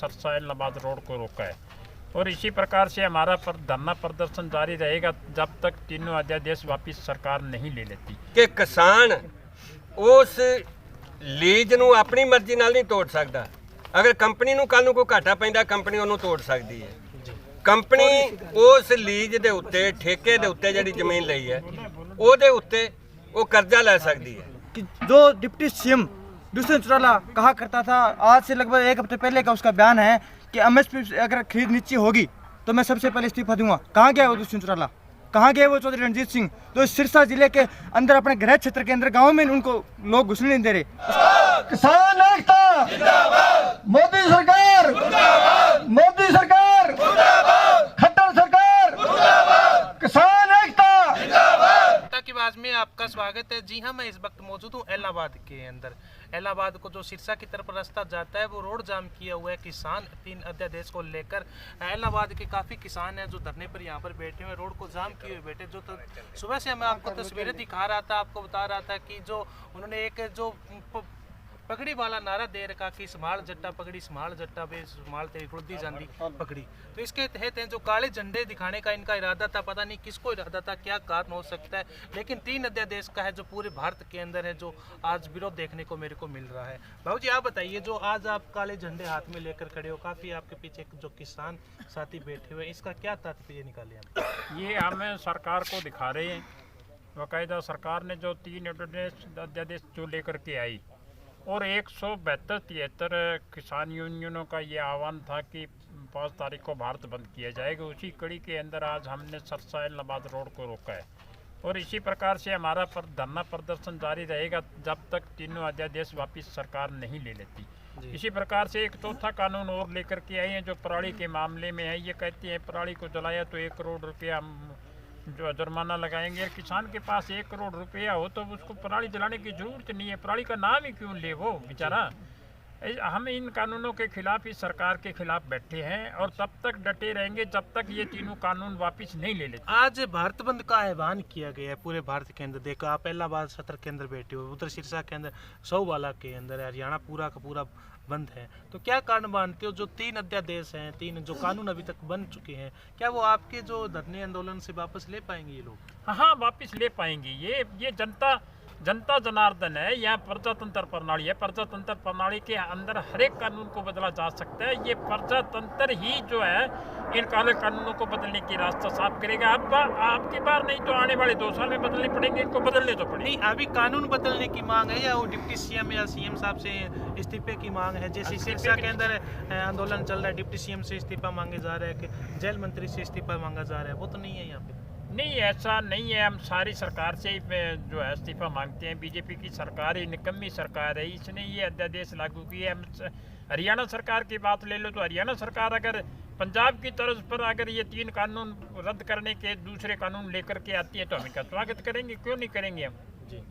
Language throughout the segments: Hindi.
सरसा इलाहाबाद रोड को रोका है और इसी प्रकार से हमारा धरना प्रदर्शन जारी रहेगा जब तक तीनों अध्यादेश वापस सरकार नहीं ले लेती। कि किसान उस लीज ਨੂੰ ਆਪਣੀ ਮਰਜ਼ੀ ਨਾਲ ਨਹੀਂ ਤੋੜ ਸਕਦਾ। ਅਗਰ ਕੰਪਨੀ ਨੂੰ ਕੱਲ ਨੂੰ ਕੋਈ ਘਾਟਾ ਪੈਂਦਾ ਕੰਪਨੀ ਉਹਨੂੰ ਤੋੜ ਸਕਦੀ ਹੈ। ਕੰਪਨੀ ਉਸ ਲੀਜ ਦੇ ਉੱਤੇ ਠੇਕੇ ਦੇ ਉੱਤੇ ਜਿਹੜੀ ਜ਼ਮੀਨ ਲਈ ਹੈ ਉਹਦੇ ਉੱਤੇ ਉਹ ਕਰਜ਼ਾ ਲੈ ਸਕਦੀ है। कि जो डिप्टी सीएम दुष्यंत चौटाला कहा करता था, आज से लगभग एक हफ्ते पहले का उसका बयान है कि एमएसपी अगर खरीद नीचे होगी तो मैं सबसे पहले इस्तीफा दूंगा। कहाँ गया वो दुष्यंत चौटाला? कहाँ गए वो चौधरी रणजीत सिंह जो सिरसा जिले के अंदर अपने गृह क्षेत्र के अंदर गांव में उनको लोग घुसने नहीं दे रहे। किसान एकता जिंदाबाद, मोदी सरकार जिंदाबाद, मोदी सरकार जिंदाबाद, खट्टर सरकार जिंदाबाद, किसान एकता जिंदाबाद। की आवाज में आपका स्वागत है। जी हाँ, मैं इस वक्त मौजूद हूँ इलाहाबाद के अंदर। इलाहाबाद को जो सिरसा की तरफ रास्ता जाता है वो रोड जाम किया हुआ है किसान 3 अध्यादेश को लेकर। इलाहाबाद के काफ़ी किसान हैं जो धरने पर यहाँ पर बैठे हुए रोड को जाम किए हुए बैठे। जो सुबह से मैं आपको तस्वीरें दिखा रहा था, आपको बता रहा था कि जो उन्होंने एक जो पगड़ी वाला नारा दे रखा कि संभाल जट्टा पगड़ी संभाल जट्टा बे संभाल तेरी खुलदी जांदी पगड़ी। तो इसके तहत जो काले झंडे दिखाने का इनका इरादा था, पता नहीं किसको इरादा था, क्या कारण हो सकता है, लेकिन 3 अध्यादेश का है जो पूरे भारत के अंदर है जो आज विरोध देखने को मेरे को मिल रहा है। बाबू जी आप बताइए, जो आज आप काले झंडे हाथ में लेकर खड़े हो, काफ़ी आपके पीछे जो किसान साथी बैठे हुए, इसका क्या तात्पर्य निकाले हम? ये हम सरकार को दिखा रहे हैं, बाकायदा सरकार ने जो 3 अध्यादेश जो लेकर के आई और 172-73 किसान यूनियनों का ये आह्वान था कि 5 तारीख को भारत बंद किया जाएगा। उसी कड़ी के अंदर आज हमने सरसा इलाहाबाद रोड को रोका है और इसी प्रकार से हमारा धरना प्रदर्शन जारी रहेगा जब तक तीनों अध्यादेश वापस सरकार नहीं ले लेती। इसी प्रकार से एक चौथा कानून और लेकर के आए हैं जो पराली के मामले में है। ये कहते हैं पराली को जलाया तो 1 करोड़ रुपया जो जुर्माना लगाएंगे। किसान के पास 1 करोड़ रुपया हो तो उसको पराली जलाने की जरूरत नहीं है, पराली का नाम ही क्यों ले वो बेचारा। हम इन कानूनों के खिलाफ ही सरकार के खिलाफ बैठे हैं और तब तक डटे रहेंगे जब तक ये तीनों कानून वापस नहीं ले लेते। आज भारत बंद का आह्वान किया गया है पूरे भारत के अंदर। देखो आप इलाहाबाद सत्र के अंदर बैठे हो, उधर सिरसा के अंदर, सौवाला के अंदर, हरियाणा पूरा का पूरा बंद है। तो क्या कारण मानते हो जो 3 अध्यादेश हैं, 3 जो कानून अभी तक बन चुके हैं, क्या वो आपके जो धरने आंदोलन से वापस ले पाएंगे ये लोग? हाँ, वापस ले पाएंगे। ये जनता जनार्दन है, यहाँ प्रजातंत्र प्रणाली है। प्रजातंत्र प्रणाली के अंदर हर एक कानून को बदला जा सकता है। ये प्रजातंत्र ही जो है इन काले कानूनों को बदलने की रास्ता साफ करेगा। अब आपकी बार नहीं तो आने वाले 2 साल में बदलने पड़ेंगे, इनको बदलने तो पड़ेंगे। नहीं, अभी कानून बदलने की मांग है या वो डिप्टी सीएम या सीएम साहब से इस्तीफे की मांग है? जैसे सिरसा के अंदर आंदोलन चल रहा है, डिप्टी सीएम से इस्तीफा मांगे जा रहा है, कि जेल मंत्री से इस्तीफा मांगा जा रहा है, वो तो नहीं है यहाँ पे? नहीं, ऐसा नहीं है। हम सारी सरकार से जो है इस्तीफा मांगते हैं। बीजेपी की सरकार ही निकम्मी सरकार है, इसने ये अध्यादेश लागू किए। हम हरियाणा सरकार की बात ले लो तो हरियाणा सरकार अगर पंजाब की तर्ज पर अगर ये 3 कानून रद्द करने के दूसरे कानून लेकर के आती है तो हम इनका स्वागत करेंगे, क्यों नहीं करेंगे हम जी।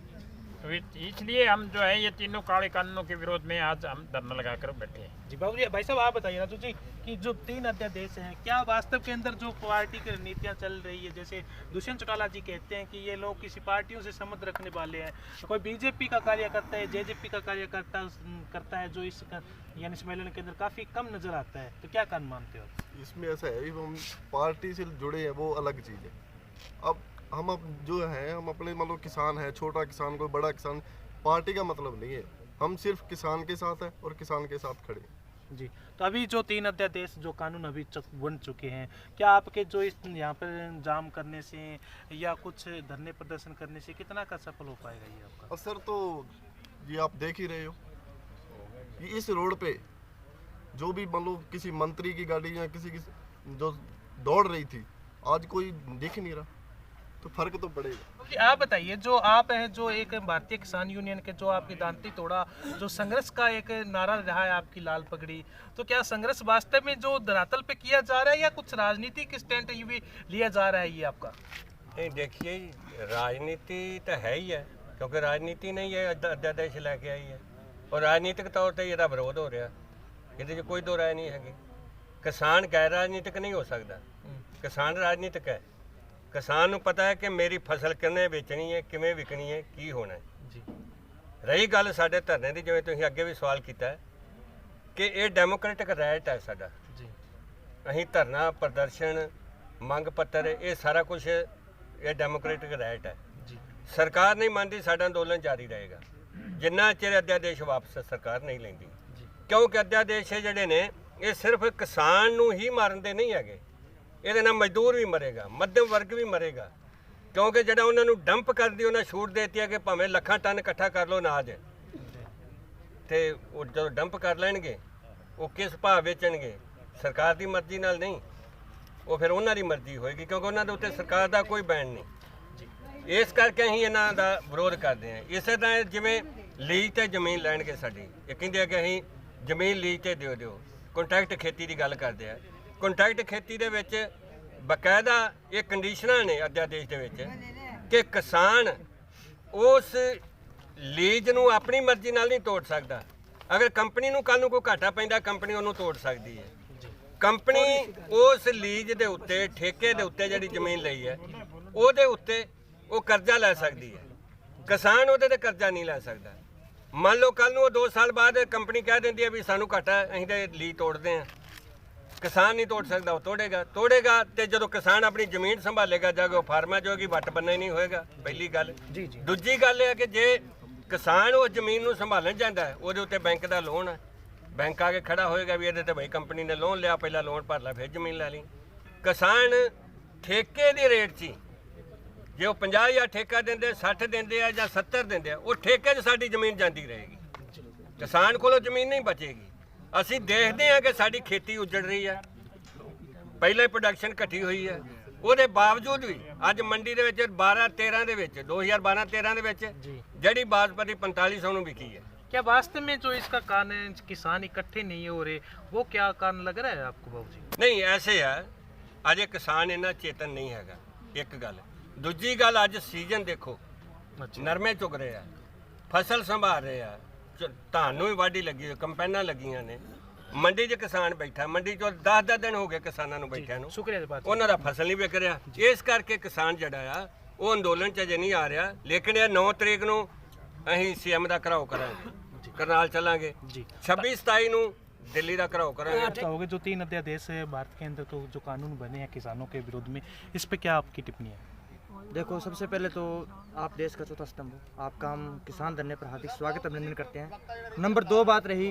तो इसलिए हम जो है ये तीनों काले कानूनों के विरोध में आज हम धरना लगाकर बैठे हैं। जी बाबू जी, भाई साहब आप बताइए राजू जी कि जो 3 अध्यादेश हैं, क्या वास्तव के अंदर जो पार्टी की नीतियां चल रही है, जैसे दुष्यंत चौटाला जी कहते हैं कि ये लोग किसी पार्टियों से संबंध रखने वाले हैं, कोई बीजेपी का कार्यकर्ता है, जेजेपी का कार्यकर्ता करता है, जो इस यानी सम्मेलन के अंदर काफ़ी कम नजर आता है, तो क्या कारण मानते हो? इसमें ऐसा है, हम पार्टी से जुड़े हैं वो अलग चीज़ है। अब हम जो है हम अपने मतलब किसान है, छोटा किसान कोई बड़ा किसान, पार्टी का मतलब नहीं है। हम सिर्फ किसान के साथ हैं और किसान के साथ खड़े हैं जी। तो अभी जो 3 अध्यादेश जो कानून अभी बन चुके हैं, क्या आपके जो इस यहाँ पर जाम करने से या कुछ धरने प्रदर्शन करने से कितना का सफल हो पाएगा ये आपका असर? तो ये आप देख ही रहे हो कि इस रोड पे जो भी मतलब किसी मंत्री की गाड़ी या किसी की जो दौड़ रही थी, आज कोई दिख नहीं रहा, तो फर्क तो पड़ेगा। आप बताइए, जो आप हैं जो एक भारतीय किसान यूनियन के जो आपकी दांती तोड़ा जो संघर्ष का एक नारा रहा है आपकी लाल पगड़ी, तो क्या संघर्ष वास्तव में जो धरातल पे किया जा रहा है या कुछ राजनीतिक स्टैंड भी लिया जा रहा है ये आपका? नहीं, देखिए राजनीति तो है ही है, क्योंकि राजनीति नहीं है अध्यादेश लेके आई है और राजनीतिक तौर पर ਇਹਦਾ ਵਿਰੋਧ हो रहा, ਇਹਦੇ 'ਚ ਕੋਈ ਦੋ ਰਾਏ नहीं हैगी। किसान गैर राजनीतिक नहीं हो सकता, किसान राजनीतिक है। किसान ਨੂੰ पता है कि मेरी फसल किन्ने बेचनी है, किवें विकनी है, की होना है जी। रही गल साडे धरने की, जिवें तुसीं अगे भी सवाल किया, ਕਿ ਇਹ ਡੈਮੋਕ੍ਰੈਟਿਕ ਰਾਈਟ ਹੈ ਸਾਡਾ। ਜੀ ਅਸੀਂ ਧਰਨਾ ਪ੍ਰਦਰਸ਼ਨ ਮੰਗ ਪੱਤਰ ਇਹ ਸਾਰਾ ਕੁਝ ਇਹ ਡੈਮੋਕ੍ਰੈਟਿਕ ਰਾਈਟ ਹੈ। ਜੀ ਸਰਕਾਰ ਨਹੀਂ ਮੰਨਦੀ ਸਾਡਾ ਅੰਦੋਲਨ ਜਾਰੀ ਰਹੇਗਾ ਜਿੰਨਾ ਚਿਰ ਅਧਿਆਦੇਸ਼ ਵਾਪਸ ਸਰਕਾਰ ਨਹੀਂ ਲੈਂਦੀ, ਕਿਉਂਕਿ ਅਧਿਆਦੇਸ਼ ਜਿਹੜੇ ਨੇ ਇਹ ਸਿਰਫ ਕਿਸਾਨ ਨੂੰ ਹੀ ਮਾਰਨ ਦੇ ਨਹੀਂ ਹੈਗੇ, ਇਹਦੇ ਨਾਲ ਮਜ਼ਦੂਰ ਵੀ ਮਰੇਗਾ, ਮੱਧਮ ਵਰਗ ਵੀ ਮਰੇਗਾ, ਕਿਉਂਕਿ ਜਿਹੜਾ ਉਹਨਾਂ ਨੂੰ ਡੰਪ ਕਰਦੀ ਉਹਨਾਂ ਛੂਟ ਦੇਤੀ ਹੈ ਕਿ ਭਾਵੇਂ ਲੱਖਾਂ ਟਨ ਇਕੱਠਾ ਕਰ ਲਓ ਅਨਾਜ, ਤੇ ਉਹ ਜਦੋਂ ਡੰਪ ਕਰ ਲੈਣਗੇ ਉਹ ਕਿਸ ਭਾਅ ਵੇਚਣਗੇ, ਸਰਕਾਰ ਦੀ ਮਰਜ਼ੀ ਨਾਲ ਨਹੀਂ, ਉਹ ਫਿਰ ਉਹਨਾਂ ਦੀ ਮਰਜ਼ੀ ਹੋਏਗੀ, ਕਿਉਂਕਿ ਉਹਨਾਂ ਦੇ ਉੱਤੇ ਸਰਕਾਰ ਦਾ ਕੋਈ ਬੈਨ ਨਹੀਂ। ਇਸ ਕਰਕੇ ਅਸੀਂ ਇਹਨਾਂ ਦਾ ਵਿਰੋਧ ਕਰਦੇ ਹਾਂ। ਇਸੇ ਤਰ੍ਹਾਂ ਜਿਵੇਂ ਲੀਜ਼ ਤੇ ਜ਼ਮੀਨ ਲੈਣਗੇ ਸਾਡੀ, ਇਹ ਕਹਿੰਦੇ ਆ ਕਿ ਅਸੀਂ ਜ਼ਮੀਨ ਲੀਜ਼ ਤੇ ਦਿਓ। ਕੰਟਰੈਕਟ ਖੇਤੀ ਦੀ ਗੱਲ ਕਰਦੇ ਆ। ਕੰਟਰੈਕਟ ਖੇਤੀ ਦੇ ਵਿੱਚ ਬਕਾਇਦਾ ਇਹ ਕੰਡੀਸ਼ਨਾਂ ਨੇ ਅਧਿਆਦੇਸ਼ ਦੇ ਵਿੱਚ ਕਿ ਕਿਸਾਨ ਉਸ ਲੀਜ਼ ਨੂੰ ਆਪਣੀ ਮਰਜ਼ੀ ਨਾਲ ਨਹੀਂ ਤੋੜ ਸਕਦਾ। ਅਗਰ ਕੰਪਨੀ ਨੂੰ ਕੱਲ ਨੂੰ ਕੋਈ ਘਾਟਾ ਪੈਂਦਾ ਕੰਪਨੀ ਉਹਨੂੰ ਤੋੜ ਸਕਦੀ ਹੈ। ਕੰਪਨੀ ਉਸ ਲੀਜ਼ ਦੇ ਉੱਤੇ ਠੇਕੇ ਦੇ ਉੱਤੇ ਜਿਹੜੀ ਜ਼ਮੀਨ ਲਈ ਹੈ ਉਹਦੇ ਉੱਤੇ ਉਹ ਕਰਜ਼ਾ ਲੈ ਸਕਦੀ ਹੈ, ਕਿਸਾਨ ਉਹਦੇ ਤੇ ਕਰਜ਼ਾ ਨਹੀਂ ਲੈ ਸਕਦਾ। ਮੰਨ ਲਓ ਕੱਲ ਨੂੰ ਉਹ 2 ਸਾਲ ਬਾਅਦ ਕੰਪਨੀ ਕਹਿ ਦਿੰਦੀ ਹੈ ਵੀ ਸਾਨੂੰ ਘਾਟਾ, ਅਸੀਂ ਤੇ ਲੀਜ਼ ਤੋੜਦੇ ਹਾਂ, ਕਿਸਾਨ ਨਹੀਂ ਤੋੜ ਸਕਦਾ, ਉਹ ਤੋੜੇਗਾ ਤੇ ਜਦੋਂ ਕਿਸਾਨ ਆਪਣੀ ਜ਼ਮੀਨ ਸੰਭਾਲੇਗਾ ਜਾ ਕੇ ਉਹ ਫਾਰਮਾਂ ਜੋਗੀ ਵੱਟ ਬੰਨਾ ਹੀ ਨਹੀਂ ਹੋਏਗਾ, ਪਹਿਲੀ ਗੱਲ। ਦੂਜੀ ਗੱਲ ਇਹ ਹੈ ਕਿ ਜੇ ਕਿਸਾਨ ਉਹ ਜ਼ਮੀਨ ਨੂੰ ਸੰਭਾਲਣ ਜਾਂਦਾ ਹੈ ਉਹਦੇ ਉੱਤੇ ਬੈਂਕ ਦਾ ਲੋਨ ਹੈ, ਬੈਂਕ ਆ ਕੇ ਖੜਾ ਹੋਏਗਾ ਵੀ ਇਹਦੇ ਤੇ ਭਾਈ ਕੰਪਨੀ ਨੇ ਲੋਨ ਲਿਆ, ਪਹਿਲਾਂ ਲੋਨ ਭਰ ਲਾ ਫਿਰ ਜ਼ਮੀਨ ਲੈ ਲਈ। ਕਿਸਾਨ ਠੇਕੇ ਦੇ ਰੇਟ 'ਚ ਜੇ ਉਹ 50,000 ਠੇਕਾ ਦਿੰਦੇ, 60 ਦਿੰਦੇ ਆ ਜਾਂ 70 ਦਿੰਦੇ ਆ, ਉਹ ਠੇਕੇ 'ਚ ਸਾਡੀ ਜ਼ਮੀਨ ਜਾਂਦੀ ਰਹੇਗੀ, ਕਿਸਾਨ ਕੋਲੋਂ ਜ਼ਮੀਨ ਨਹੀਂ ਬਚੇਗੀ। ਅਸੀਂ ਦੇਖਦੇ ਹਾਂ ਕਿ ਸਾਡੀ ਖੇਤੀ ਉੱਜੜ ਰਹੀ ਹੈ, ਪਹਿਲਾਂ ਹੀ ਪ੍ਰੋਡਕਸ਼ਨ ਘਟੀ ਹੋਈ ਹੈ, ਉਹਦੇ ਬਾਵਜੂਦ ਵੀ ਅੱਜ ਮੰਡੀ ਦੇ ਵਿੱਚ 12-13 ਦੇ ਵਿੱਚ 2012-13 ਦੇ ਵਿੱਚ ਜਿਹੜੀ ਬਾਸਮਤੀ 4500 ਨੂੰ ਵਿਕੀ ਹੈ। क्या वास्तव में जो इसका कारण है किसान इकट्ठे नहीं हो रहे, वो क्या कारण लग रहा है आपको बाबू जी? ਨਹੀਂ ਐਸੇ ਹੈ ਅਜੇ ਕਿਸਾਨ ਇੰਨਾ ਚੇਤਨ ਨਹੀਂ ਹੈਗਾ, ਇੱਕ ਗੱਲ। ਦੂਜੀ ਗੱਲ ਅੱਜ ਸੀਜ਼ਨ ਦੇਖੋ, ਨਰਮੇ ਚੁਗ ਰਹੇ ਆ, ਫਸਲ ਸੰਭਾਲ ਰਹੇ ਆ, ਧਾਨ ਨੂੰ ਵੀ ਵਾਢੀ ਲੱਗੀ ਹੋਈ, ਕੰਪੈਨਾਂ ਲੱਗੀਆਂ ਨੇ, ਮੰਡੀ 'ਚ ਕਿਸਾਨ ਬੈਠਾ, ਮੰਡੀ 'ਚੋਂ 10 ਦਿਨ ਹੋ ਗਏ ਕਿਸਾਨਾਂ ਨੂੰ ਬੈਠਿਆਂ ਨੂੰ, ਉਹਨਾਂ ਦਾ ਫਸਲ ਨਹੀਂ ਵਿਕ ਰਿਹਾ। ਇਸ ਕਰਕੇ ਕਿਸਾਨ ਜਿਹੜਾ ਆ ਉਹ ਅੰਦੋਲਨ 'ਚ ਅਜੇ ਨਹੀਂ ਆ ਰਿਹਾ, ਲੇਕਿਨ ਇਹ 9 ਤਰੀਕ ਨੂੰ ਅਸੀਂ ਸੀਐਮ ਦਾ ਘਰਾਓ ਕਰਾਂਗੇ, ਕਰਨਾਲ ਚੱਲਾਂਗੇ, 26-27 ਨੂੰ दिल्ली का कराओ करेंगे। चाहोगे जो 3 अध्यादेश है भारत के अंदर, तो जो कानून बने हैं किसानों के विरोध में, इस पे क्या आपकी टिप्पणी है? देखो, सबसे पहले तो आप देश का चौथा स्तंभ हो, आपका हम किसान धरने पर हार्दिक स्वागत अभिनंदन करते हैं। नंबर 2 बात रही,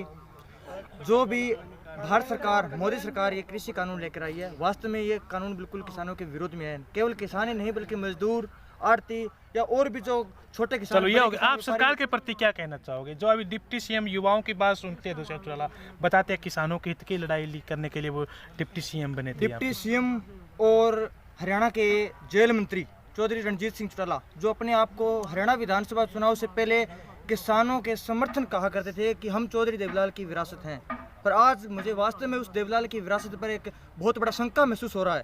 जो भी भारत सरकार, मोदी सरकार ये कृषि कानून लेकर आई है, वास्तव में ये कानून बिल्कुल किसानों के विरोध में है। केवल किसान ही नहीं बल्कि मजदूर, आड़ती या और भी जो छोटे किसान। चलो ये हो गया, आप सरकार के प्रति क्या कहना चाहोगे? जो अभी डिप्टी सीएम युवाओं की बात सुनते हैं, दुष्यंत चौटाला बताते हैं किसानों के हित की लड़ाई करने के लिए वो डिप्टी सीएम बने थे। डिप्टी सीएम और हरियाणा के जेल मंत्री चौधरी रणजीत सिंह चौटाला, जो अपने आप को हरियाणा विधानसभा चुनाव से पहले किसानों के समर्थन कहा करते थे कि हम चौधरी देवलाल की विरासत हैं, पर आज मुझे वास्तव में उस देवलाल की विरासत पर एक बहुत बड़ा शंका महसूस हो रहा है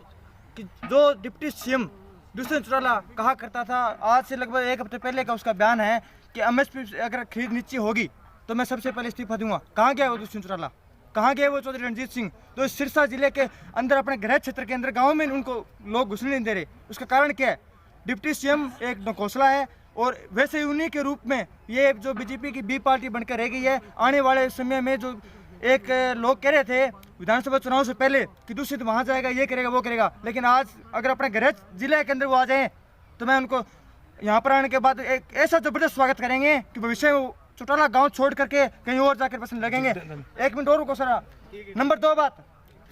कि जो डिप्टी सीएम दुष्यंत चौटाला कहा करता था, आज से लगभग 1 हफ्ते पहले का उसका बयान है कि एमएसपी अगर खरीद नीचे होगी तो मैं सबसे पहले इस्तीफा दूंगा। कहाँ गया वो दुष्यंत चौटाला? कहाँ गए वो चौधरी रणजीत सिंह, जो सिरसा जिले के अंदर अपने गृह क्षेत्र के अंदर गाँव में उनको लोग घुसने नहीं दे रहे? उसका कारण क्या है? डिप्टी सीएम एक नौकौसला है, और वैसे ही उन्हीं के रूप में ये जो बीजेपी की बी पार्टी बनकर रह गई है। आने वाले समय में जो एक लोग कह रहे थे विधानसभा चुनाव से पहले कि दूषित वहाँ जाएगा, ये करेगा, वो करेगा, लेकिन आज अगर अपने गृह जिले के अंदर वो आ जाएं तो मैं उनको यहाँ पर आने के बाद एक ऐसा जबरदस्त स्वागत करेंगे कि भविष्य में चौटाला गांव छोड़ करके कहीं और जाकर पसंद लगेंगे। 1 मिनट और रुको सर। नंबर 2 बात,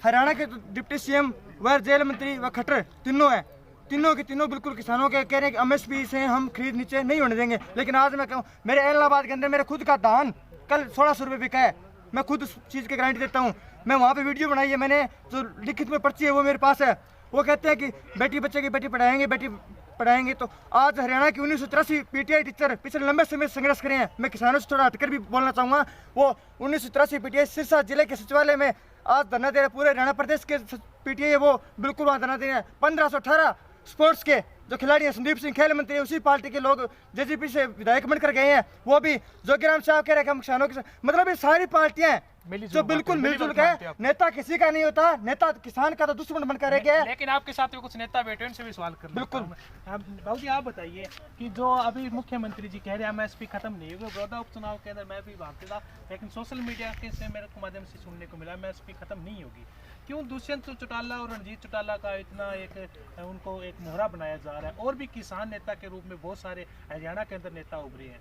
हरियाणा के डिप्टी सीएम व जेल मंत्री व खट्टर तीनों हैं, तीनों के तीनों बिल्कुल किसानों के कह रहे हैं कि एमएसपी से हम खरीद नीचे नहीं होने देंगे। लेकिन आज मैं कहूँ, मेरे इलाहाबाद के अंदर मेरे खुद का धान कल 1600 रुपये बिका है, मैं खुद उस चीज़ की गारंटी देता हूँ। मैं वहाँ पे वीडियो बनाई है मैंने, जो लिखित में पर्ची है वो मेरे पास है। वो कहते हैं कि बेटी बच्चे की बेटी पढ़ाएंगे। तो आज हरियाणा की 1983 पीटीआई टीचर पिछले लंबे समय संघर्ष करे हैं। मैं किसानों से थोड़ा हटकर भी बोलना चाहूँगा, वो 1983 पीटीआई सिरसा जिले के सचिवालय में आज धरना दे रहे, पूरे हरियाणा प्रदेश के पीटीआई है वो बिल्कुल वहाँ धरना दे रहे हैं। 1518 स्पोर्ट्स के जो खिलाड़ी हैं, संदीप सिंह खेल मंत्री, उसी पार्टी के लोग जेजेपी से विधायक बनकर गए हैं, वो भी जोगीराम साहब कह रहे हैं कि हम किसानों के, मतलब ये सारी पार्टियां जो बिल्कुल मिलजुल के, नेता किसी का नहीं होता, नेता किसान का तो दुश्मन बनकर रह गया है। लेकिन आपके साथ में कुछ नेता बैठे हैं, उनसे भी सवाल कर बिल्कुल। बाबू जी आप बताइए कि जो अभी मुख्यमंत्री जी कह रहे हैं एमएसपी खत्म नहीं होगा, बड़ौदा उपचुनाव के अंदर मैं भी भागते था, लेकिन सोशल मीडिया के से मेरे को माध्यम से सुनने को मिला एमएसपी खत्म नहीं होगी। क्यों दुष्यंत चौटाला और रणजीत चौटाला का इतना एक उनको एक मोहरा बनाया जा रहा है, और भी किसान नेता के रूप में बहुत सारे हरियाणा के अंदर नेता उभरे हैं।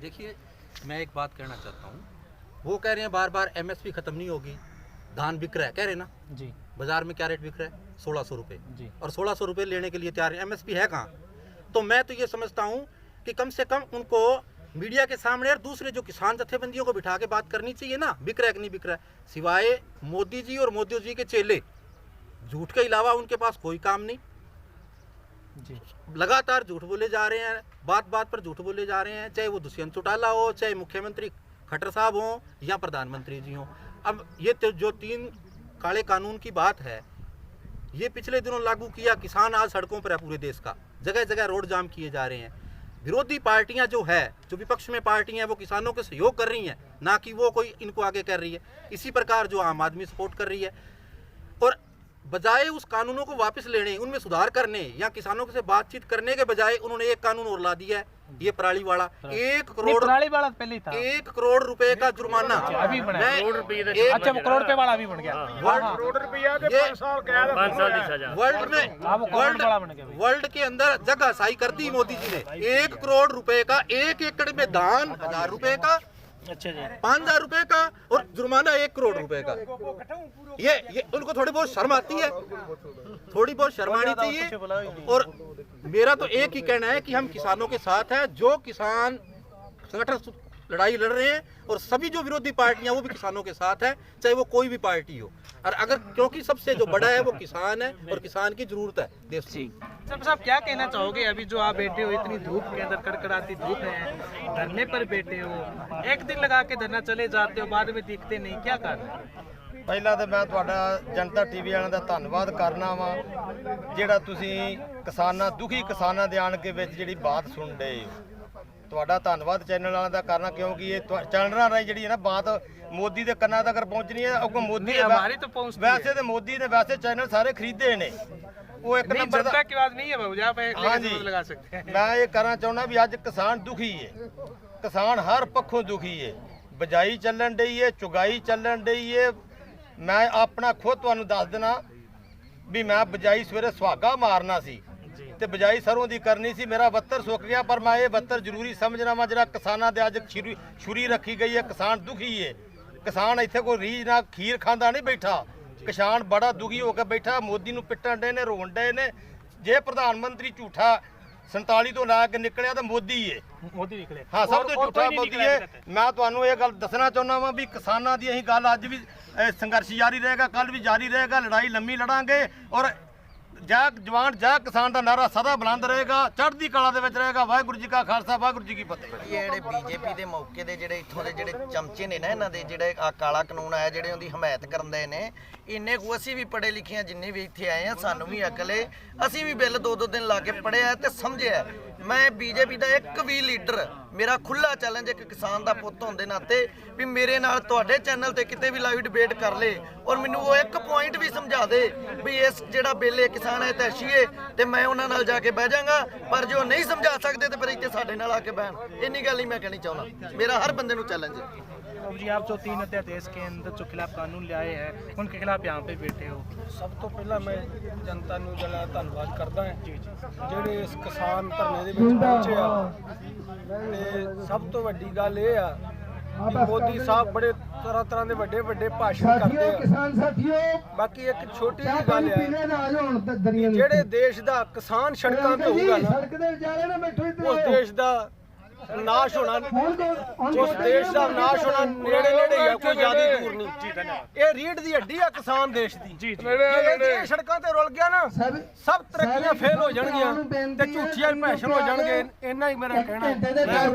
देखिए, मैं एक बात कहना चाहता हूँ, वो कह रहे हैं बार बार एमएसपी खत्म नहीं होगी, धान बिक रहा है, कह रहे हैं ना जी, बाजार में क्या रेट बिक रहा है, 1600 रुपये जी, और 1600 रुपये लेने के लिए तैयार है, एमएसपी है कहाँ? तो मैं तो ये समझता हूँ कि कम से कम उनको मीडिया के सामने और दूसरे जो किसान जत्थेबंदियों को बिठा के बात करनी चाहिए ना, बिक रहा है कि नहीं बिक रहा है। सिवाय मोदी जी और मोदी जी के चेले, झूठ के अलावा उनके पास कोई काम नहीं, जी, लगातार झूठ बोले जा रहे हैं, बात बात पर झूठ बोले जा रहे हैं, चाहे वो दुष्यंत चौटाला हो, चाहे मुख्यमंत्री खट्टर साहब हों या प्रधानमंत्री जी हों। अब ये तो जो 3 काले कानून की बात है, ये पिछले दिनों लागू किया, किसान आज सड़कों पर है पूरे देश का, जगह जगह रोड जाम किए जा रहे हैं। विरोधी पार्टियां जो है, जो विपक्ष में पार्टियां, वो किसानों के सहयोग कर रही हैं, ना कि वो कोई इनको आगे कर रही है। इसी प्रकार जो आम आदमी सपोर्ट कर रही है, और बजाय उस कानूनों को वापस लेने, उनमें सुधार करने या किसानों से बातचीत करने के बजाय उन्होंने एक कानून और ला दिया है, ये पराली वाला। 1 करोड़ पराली वाला पहले ही था, 1 करोड़ रुपए का जुर्माना अभी बना है। मैं अच्छा, वो करोड़ रुपए वाला अभी बन गया। वर्ल्ड के अंदर जगह साई कर दी मोदी जी ने। 1 करोड़ रुपए का, 1 एकड़ में धान 1000 रुपए का, अच्छा जी, 5000 रुपए का, और जुर्माना 1 करोड़ रुपए का। ये उनको थोड़ी बहुत शर्म आती है, थोड़ी बहुत शर्म आनी चाहिए। और मेरा तो एक ही कहना है कि हम किसानों के साथ हैं, जो किसान संगठन लड़ाई लड़ रहे हैं, और सभी जो विरोधी पार्टियां वो भी किसानों के साथ है, चाहे वो कोई भी पार्टी हो। और अगर, क्योंकि सबसे जो बड़ा है वो किसान है, और किसान की जरूरत है देश की। सब साहब क्या कहना चाहोगे, अभी जो आप बैठे हो इतनी धूप के अंदर, कड़कड़ाती धूप है, धरने पर बैठे हो, एक दिन लगा के धरना चले जाते हो, बाद में दिखते नहीं, क्या कारण है? ਪਹਿਲਾਂ ਤਾਂ ਮੈਂ ਤੁਹਾਡਾ ਜਨਤਾ ਟੀਵੀ ਵਾਲਿਆਂ ਦਾ ਧੰਨਵਾਦ ਕਰਨਾ ਵਾ, ਜਿਹੜਾ ਤੁਸੀਂ ਕਿਸਾਨਾਂ, ਦੁਖੀ ਕਿਸਾਨਾਂ ਦੇ ਆਣ ਕੇ ਵਿੱਚ ਜਿਹੜੀ ਬਾਤ ਸੁਣ ਰਹੇ ਹੋ। ਤੁਹਾਡਾ ਧੰਨਵਾਦ ਚੈਨਲ ਵਾਲਿਆਂ ਦਾ ਕਰਨਾ, ਕਿਉਂਕਿ ਇਹ ਚੈਨਲਾਂ ਰਾਹੀਂ ਜਿਹੜੀ ਹੈ ਨਾ ਬਾਤ ਮੋਦੀ ਦੇ ਕੰਨਾਂ ਤੱਕ ਪਹੁੰਚਣੀ ਹੈ। ਅੱਗੋਂ ਮੋਦੀ हमारी तो पहुंचती है। ਵੈਸੇ ਤੇ ਮੋਦੀ ਨੇ ਵੈਸੇ ਚੈਨਲ ਸਾਰੇ ਖਰੀਦੇ ਨੇ, ਉਹ ਇੱਕ नहीं, ਨੰਬਰ जनता की आवाज नहीं है बाबू जी, आप एक हाँ लेकिन जी। लगा सकते हैं। ਮੈਂ ਇਹ ਕਰਨਾ ਚਾਹੁੰਦਾ ਵੀ ਅੱਜ ਕਿਸਾਨ ਦੁਖੀ ਹੈ, ਕਿਸਾਨ ਹਰ ਪੱਖੋਂ ਦੁਖੀ ਹੈ। ਬਿਜਾਈ ਚੱਲਣ ਡਈ ਹੈ, ਚੁਗਾਈ ਚੱਲਣ ਡਈ ਹੈ। ਮੈਂ ਆਪਣਾ ਖੁਦ ਤੁਹਾਨੂੰ ਦੱਸ ਦੇਣਾ ਵੀ ਮੈਂ ਬਿਜਾਈ ਸਵੇਰੇ ਸੁਹਾਗਾ ਮਾਰਨਾ ਸੀ ਤੇ ਬਿਜਾਈ ਸਰੋਂ ਦੀ ਕਰਨੀ ਸੀ, ਮੇਰਾ 72 ਸੁੱਕ ਗਿਆ, ਪਰ ਮੈਂ ਇਹ 72 ਜ਼ਰੂਰੀ ਸਮਝਣਾ ਵਾ। ਜਿਹੜਾ ਕਿਸਾਨਾਂ ਦੇ ਅੱਜ ਛੁਰੀ ਰੱਖੀ ਗਈ ਹੈ, ਕਿਸਾਨ ਦੁਖੀ ਹੈ। ਕਿਸਾਨ ਇੱਥੇ ਕੋਈ ਰੀਝ ਨਾਲ ਖੀਰ ਖਾਂਦਾ ਨਹੀਂ ਬੈਠਾ, ਕਿਸਾਨ ਬੜਾ ਦੁਖੀ ਹੋ ਕੇ ਬੈਠਾ। ਮੋਦੀ ਨੂੰ ਪਿੱਟਣ ਡੇ ਨੇ, ਰੋਣ ਡੇ ਨੇ। ਜੇ ਪ੍ਰਧਾਨ ਮੰਤਰੀ ਝੂਠਾ 47 ਤੋਂ ਲਾ ਕੇ ਨਿਕਲਿਆ ਤਾਂ ਮੋਦੀ ਹੈ। मोदी निकले, ਹਾਂ, ਸਭ ਤੋਂ ਝੂਠਾ ਮੋਦੀ ਹੈ। ਮੈਂ ਤੁਹਾਨੂੰ ਇਹ ਗੱਲ ਦੱਸਣਾ ਚਾਹੁੰਦਾ ਵਾਂ ਵੀ ਕਿਸਾਨਾਂ ਦੀ ਅਸੀਂ ਗੱਲ ਅੱਜ ਵੀ ਸੰਘਰਸ਼ ਜਾਰੀ ਰਹੇਗਾ, ਕੱਲ ਵੀ ਜਾਰੀ ਰਹੇਗਾ, ਲੜਾਈ ਲੰਮੀ ਲੜਾਂਗੇ। ਔਰ ਜੈ ਜਵਾਨ ਜੈ ਕਿਸਾਨ ਦਾ ਨਾਰਾ ਸਦਾ ਬੁਲੰਦ ਰਹੇਗਾ, ਚੜ੍ਹਦੀ ਕਲਾ ਦੇ ਵਿੱਚ ਰਹੇਗਾ। ਵਾਹਿਗੁਰੂ ਜੀ ਕਾ ਖਾਲਸਾ, ਵਾਹਿਗੁਰੂ ਜੀ ਕੀ ਫਤਿਹ। ਇਹ ਜਿਹੜੇ ਬੀਜੇਪੀ ਦੇ ਮੌਕੇ ਦੇ ਜਿਹੜੇ ਇੱਥੋਂ ਦੇ ਜਿਹੜੇ ਚਮਚੇ ਨੇ ਨਾ, ਇਹਨਾਂ ਦੇ ਜਿਹੜੇ ਆ ਕਾਲਾ ਕਾਨੂੰਨ ਆਇਆ, ਜਿਹੜੇ ਉਹਦੀ ਹਮਾਇਤ ਕਰਦੇ ਨੇ, ਇੰਨੇ ਕੁ ਅਸੀਂ ਵੀ ਪੜ੍ਹੇ ਲਿਖੇ ਆ, ਜਿੰਨੇ ਵੀ ਇੱਥੇ ਆਏ ਆ, ਸਾਨੂੰ ਵੀ ਅਕਲ ਏ। ਅਸੀਂ ਵੀ ਬਿੱਲ 2-2 ਦਿਨ ਲਾ ਕੇ ਪੜ੍ਹਿਆ ਤੇ ਸਮਝਿਆ। ਮੈਂ ਬੀਜੇਪੀ ਦਾ ਇੱਕ ਵੀ ਲੀਡਰ, ਮੇਰਾ ਖੁੱਲਾ ਚੈਲੰਜ ਇੱਕ ਕਿਸਾਨ ਦਾ ਪੁੱਤ ਹੋਣ ਦੇ ਨਾਤੇ, ਵੀ ਮੇਰੇ ਨਾਲ ਤੁਹਾਡੇ ਚੈਨਲ ਤੇ ਕਿਤੇ ਵੀ ਲਾਈਵ ਡਿਬੇਟ ਕਰ ਲੇ, ਔਰ ਮੈਨੂੰ ਉਹ ਇੱਕ ਪੁਆਇੰਟ ਵੀ ਸਮਝਾ ਦੇ ਵੀ ਇਸ ਜਿਹੜਾ ਬਿੱਲ ਇਹ ਕਿਸਾਨ ਹੈ ਤੈਸ਼ੀਏ, ਤੇ ਮੈਂ ਉਹਨਾਂ ਨਾਲ ਜਾ ਕੇ ਬਹਿ ਜਾਵਾਂਗਾ। ਪਰ ਜੋ ਨਹੀਂ ਸਮਝਾ ਸਕਦੇ ਤੇ ਫਿਰ ਇੱਥੇ ਸਾਡੇ ਨਾਲ ਆ ਕੇ ਬਹਿਣ। ਇੰਨੀ ਗੱਲ ਹੀ ਮੈਂ ਕਹਿਣੀ ਚਾਹੁੰਦਾ, ਮੇਰਾ हर बंदे ਨੂੰ चैलेंज है। बाबू जी, आप जो 3 अध्यादेश के अंदर जो खिलाफ कानून ले आए हैं, उनके खिलाफ यहाँ पे बैठे हो, ਸਭ ਤੋਂ ਪਹਿਲਾਂ ਮੈਂ ਜਨਤਾ ਨੂੰ ਜਿਹੜਾ ਧੰਨਵਾਦ ਕਰਦਾ ਹਾਂ ਜਿਹੜੇ ਇਸ ਕਿਸਾਨ ਧਰਨੇ ਦੇ ਵਿੱਚ ਪਹੁੰਚੇ ਆ। ਤੇ ਸਭ ਤੋਂ ਵੱਡੀ ਗੱਲ ਇਹ ਆ ਕਿ ਮੋਦੀ ਸਾਹਿਬ ਬੜੇ ਤਰ੍ਹਾਂ ਦੇ ਵੱਡੇ ਭਾਸ਼ਣ ਕਰਦੇ ਆ। ਕਿਸਾਨ ਸਾਥੀਓ, ਬਾਕੀ ਇੱਕ ਛੋਟੀ ਜਿਹੀ ਗੱਲ ਪੀਣੇ ਹੈ, ਨਾ ਆਉਣ ਦਰੀਆਂ ਜਿਹੜੇ ਦੇਸ਼ ਦਾ ਕਿਸਾਨ ਸੜਕਾਂ ਤੇ ਹੋਊਗਾ ਨਾ, ਸੜਕ ਦੇ ਵਿਚਾਰੇ ਨਾ ਬੈਠੋ ਉਸ ਇੱਧਰ। ਦੇਸ਼ ਦਾ ਨਾਸ਼ ਹੋਣਾ, ਉਸ ਦੇਸ਼ ਦਾ ਨਾਸ਼ ਹੋਣਾ ਨੇੜੇ ਹੀ ਆ, ਕੋਈ ਜ਼ਿਆਦਾ ਦੂਰ ਨਹੀਂ। ਇਹ ਰੀੜ ਦੀ ਹੱਡੀ ਆ ਕਿਸਾਨ ਦੇਸ਼ ਦੀ। ਜੇ ਇਹ ਸੜਕਾਂ ਤੇ ਰੁਲ ਗਿਆ ਨਾ, ਸਭ ਤਰੱਕੀਆਂ ਫੇਲ ਹੋ ਜਾਣਗੀਆਂ ਤੇ ਝੂਠੀਆਂ ਭਾਸ਼ਣ ਹੋ ਜਾਣਗੇ। ਇੰਨਾ ਹੀ ਮੇਰਾ ਕਹਿਣਾ ਹੈ।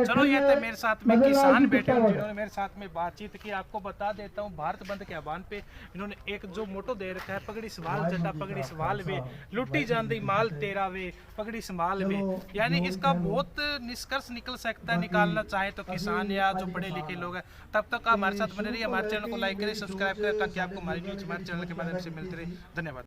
चलो, ये तो मेरे साथ में किसान बैठे हैं जिन्होंने मेरे साथ में बातचीत की। आपको बता देता हूँ, भारत बंद के आह्वान पे इन्होंने एक जो मोटो दे रखा है, पगड़ी सवाल जटा पगड़ी सवाल वे, लुटी जाती माल तेरा वे, पगड़ी संभाल वे। यानी इसका बहुत निष्कर्ष निकल सकता औपचारिकता निकालना चाहे तो किसान या जो पढ़े लिखे लोग हैं, तब तक आप हमारे साथ बने रहिए। हमारे चैनल को लाइक करें, सब्सक्राइब करें, ताकि आपको हमारी न्यूज़ हमारे चैनल के माध्यम से मिलती रहे। धन्यवाद।